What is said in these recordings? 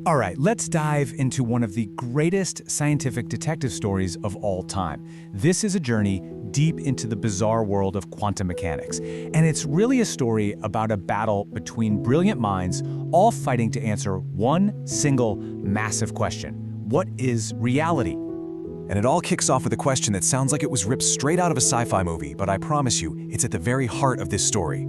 All right, let's dive into one of the greatest scientific detective stories of all time. This is a journey deep into the bizarre world of quantum mechanics, and it's really a story about a battle between brilliant minds, all fighting to answer one single massive question. What is reality? And it all kicks off with a question that sounds like it was ripped straight out of a sci-fi movie, but I promise you, it's at the very heart of this story.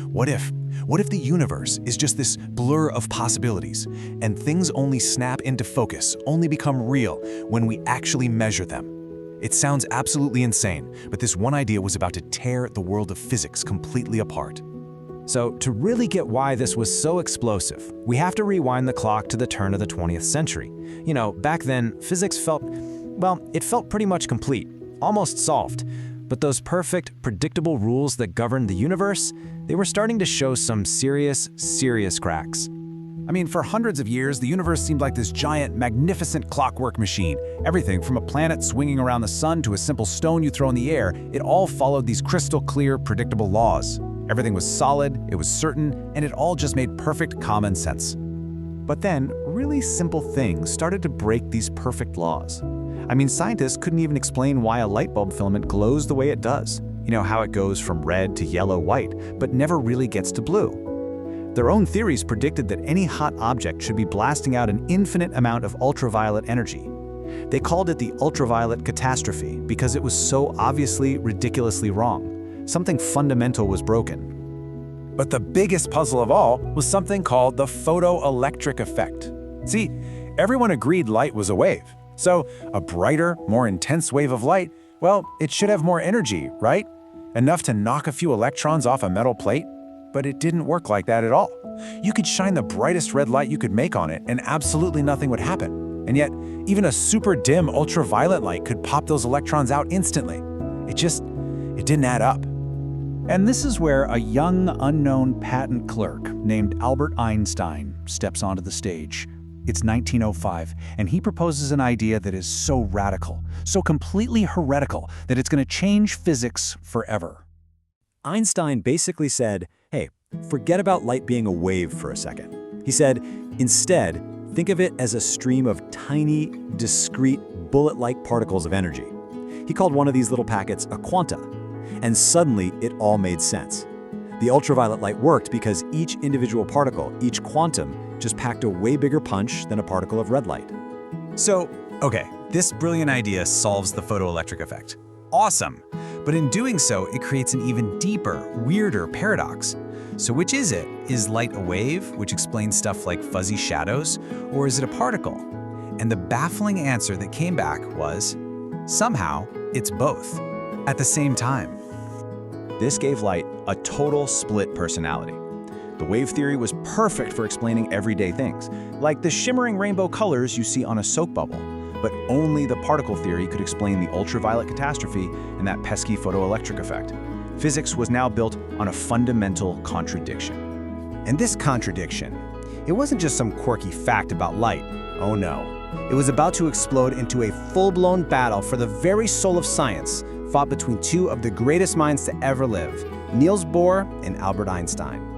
What if? What if the universe is just this blur of possibilities, and things only snap into focus, only become real when we actually measure them? It sounds absolutely insane, but this one idea was about to tear the world of physics completely apart. So, to really get why this was so explosive, we have to rewind the clock to the turn of the 20th century. You know, back then, physics felt pretty much complete, almost solved. But those perfect, predictable rules that governed the universe, they were starting to show some serious cracks. I mean, for hundreds of years, the universe seemed like this giant, magnificent clockwork machine. Everything from a planet swinging around the sun to a simple stone you throw in the air, it all followed these crystal clear, predictable laws. Everything was solid, it was certain, and it all just made perfect common sense. But then, really simple things started to break these perfect laws. I mean, scientists couldn't even explain why a light bulb filament glows the way it does. You know, how it goes from red to yellow, white, but never really gets to blue. Their own theories predicted that any hot object should be blasting out an infinite amount of ultraviolet energy. They called it the Ultraviolet Catastrophe because it was so obviously, ridiculously wrong. Something fundamental was broken. But the biggest puzzle of all was something called the Photoelectric Effect. See, everyone agreed light was a wave. So, a brighter, more intense wave of light, well, it should have more energy, right? Enough to knock a few electrons off a metal plate? But it didn't work like that at all. You could shine the brightest red light you could make on it, and absolutely nothing would happen. And yet, even a super dim ultraviolet light could pop those electrons out instantly. It didn't add up. And this is where a young, unknown patent clerk named Albert Einstein steps onto the stage. It's 1905, and he proposes an idea that is so radical, so completely heretical, that it's going to change physics forever. Einstein basically said, hey, forget about light being a wave for a second. He said, instead, think of it as a stream of tiny, discrete, bullet-like particles of energy. He called one of these little packets a quanta, and suddenly it all made sense. The ultraviolet light worked because each individual particle, each quantum, just packed a way bigger punch than a particle of red light. So, okay, this brilliant idea solves the photoelectric effect. Awesome! But in doing so, it creates an even deeper, weirder paradox. So which is it? Is light a wave, which explains stuff like fuzzy shadows, or is it a particle? And the baffling answer that came back was, somehow, it's both, at the same time. This gave light a total split personality. The wave theory was perfect for explaining everyday things, like the shimmering rainbow colors you see on a soap bubble, but only the particle theory could explain the ultraviolet catastrophe and that pesky photoelectric effect. Physics was now built on a fundamental contradiction. And this contradiction, it wasn't just some quirky fact about light. Oh no. It was about to explode into a full-blown battle for the very soul of science, fought between two of the greatest minds to ever live, Niels Bohr and Albert Einstein.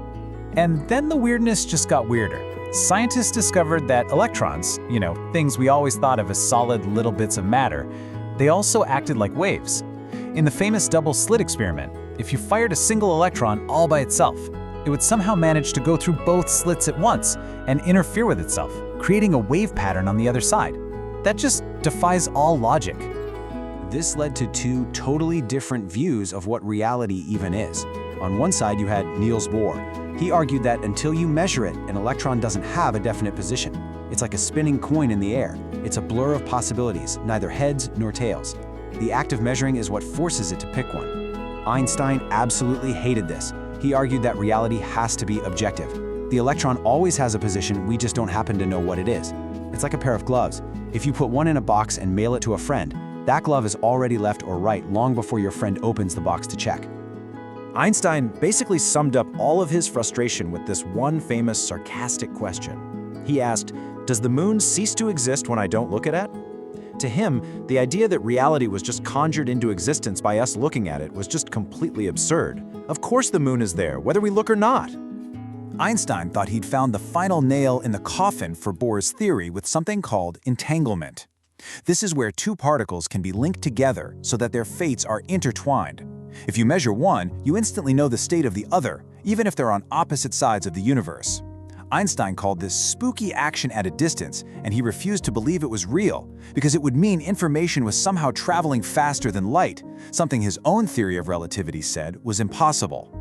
And then the weirdness just got weirder. Scientists discovered that electrons, things we always thought of as solid little bits of matter, they also acted like waves. In the famous double-slit experiment, if you fired a single electron all by itself, it would somehow manage to go through both slits at once and interfere with itself, creating a wave pattern on the other side. That just defies all logic. This led to two totally different views of what reality even is. On one side, you had Niels Bohr. He argued that until you measure it, an electron doesn't have a definite position. It's like a spinning coin in the air. It's a blur of possibilities, neither heads nor tails. The act of measuring is what forces it to pick one. Einstein absolutely hated this. He argued that reality has to be objective. The electron always has a position, we just don't happen to know what it is. It's like a pair of gloves. If you put one in a box and mail it to a friend, that glove is already left or right long before your friend opens the box to check. Einstein basically summed up all of his frustration with this one famous sarcastic question. He asked, does the moon cease to exist when I don't look at it? To him, the idea that reality was just conjured into existence by us looking at it was just completely absurd. Of course the moon is there, whether we look or not. Einstein thought he'd found the final nail in the coffin for Bohr's theory with something called entanglement. This is where two particles can be linked together so that their fates are intertwined. If you measure one, you instantly know the state of the other, even if they're on opposite sides of the universe. Einstein called this spooky action at a distance, and he refused to believe it was real, because it would mean information was somehow traveling faster than light, something his own theory of relativity said was impossible.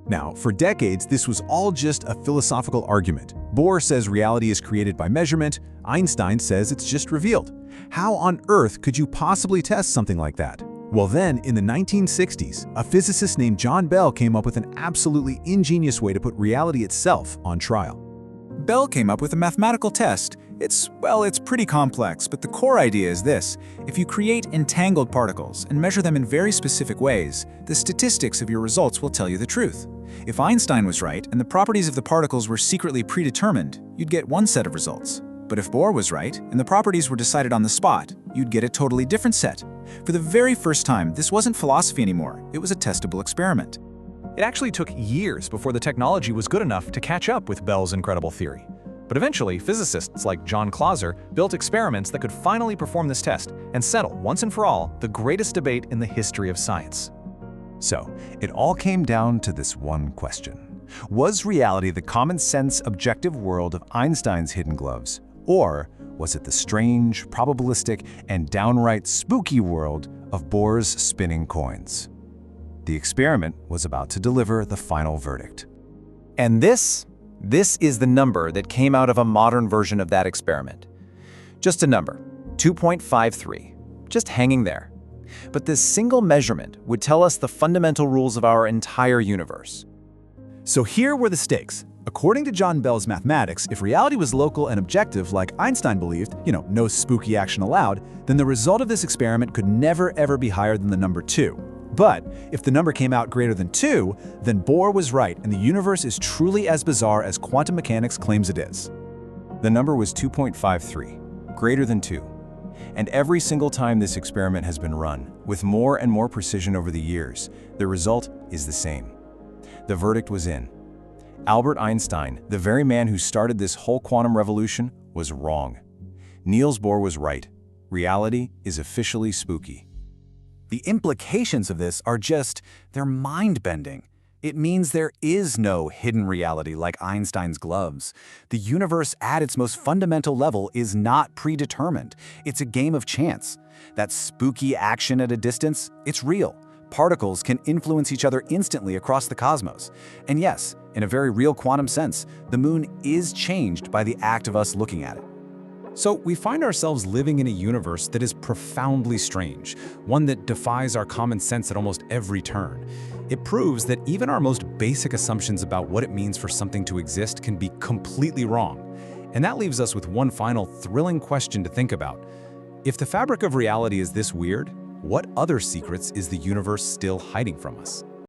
Now, for decades, this was all just a philosophical argument. Bohr says reality is created by measurement. Einstein says it's just revealed. How on earth could you possibly test something like that? Well then, in the 1960s, a physicist named John Bell came up with an absolutely ingenious way to put reality itself on trial. Bell came up with a mathematical test. It's pretty complex, but the core idea is this. If you create entangled particles and measure them in very specific ways, the statistics of your results will tell you the truth. If Einstein was right and the properties of the particles were secretly predetermined, you'd get one set of results. But if Bohr was right and the properties were decided on the spot, you'd get a totally different set. For the very first time, this wasn't philosophy anymore, it was a testable experiment. It actually took years before the technology was good enough to catch up with Bell's incredible theory. But eventually, physicists like John Clauser built experiments that could finally perform this test and settle, once and for all, the greatest debate in the history of science. So, it all came down to this one question. Was reality the common-sense, objective world of Einstein's hidden gloves? Or was it the strange, probabilistic, and downright spooky world of Bohr's spinning coins? The experiment was about to deliver the final verdict. And this is the number that came out of a modern version of that experiment. Just a number, 2.53, just hanging there. But this single measurement would tell us the fundamental rules of our entire universe. So here were the stakes. According to John Bell's mathematics, if reality was local and objective like Einstein believed, no spooky action allowed, then the result of this experiment could never ever be higher than the number 2. But if the number came out greater than 2, then Bohr was right and the universe is truly as bizarre as quantum mechanics claims it is. The number was 2.53, greater than 2. And every single time this experiment has been run, with more and more precision over the years, the result is the same. The verdict was in. Albert Einstein, the very man who started this whole quantum revolution, was wrong. Niels Bohr was right. Reality is officially spooky. The implications of this are they're mind-bending. It means there is no hidden reality like Einstein's gloves. The universe at its most fundamental level is not predetermined. It's a game of chance. That spooky action at a distance, it's real. Particles can influence each other instantly across the cosmos. And yes, in a very real quantum sense, the moon is changed by the act of us looking at it. So we find ourselves living in a universe that is profoundly strange, one that defies our common sense at almost every turn. It proves that even our most basic assumptions about what it means for something to exist can be completely wrong. And that leaves us with one final thrilling question to think about. If the fabric of reality is this weird, what other secrets is the universe still hiding from us?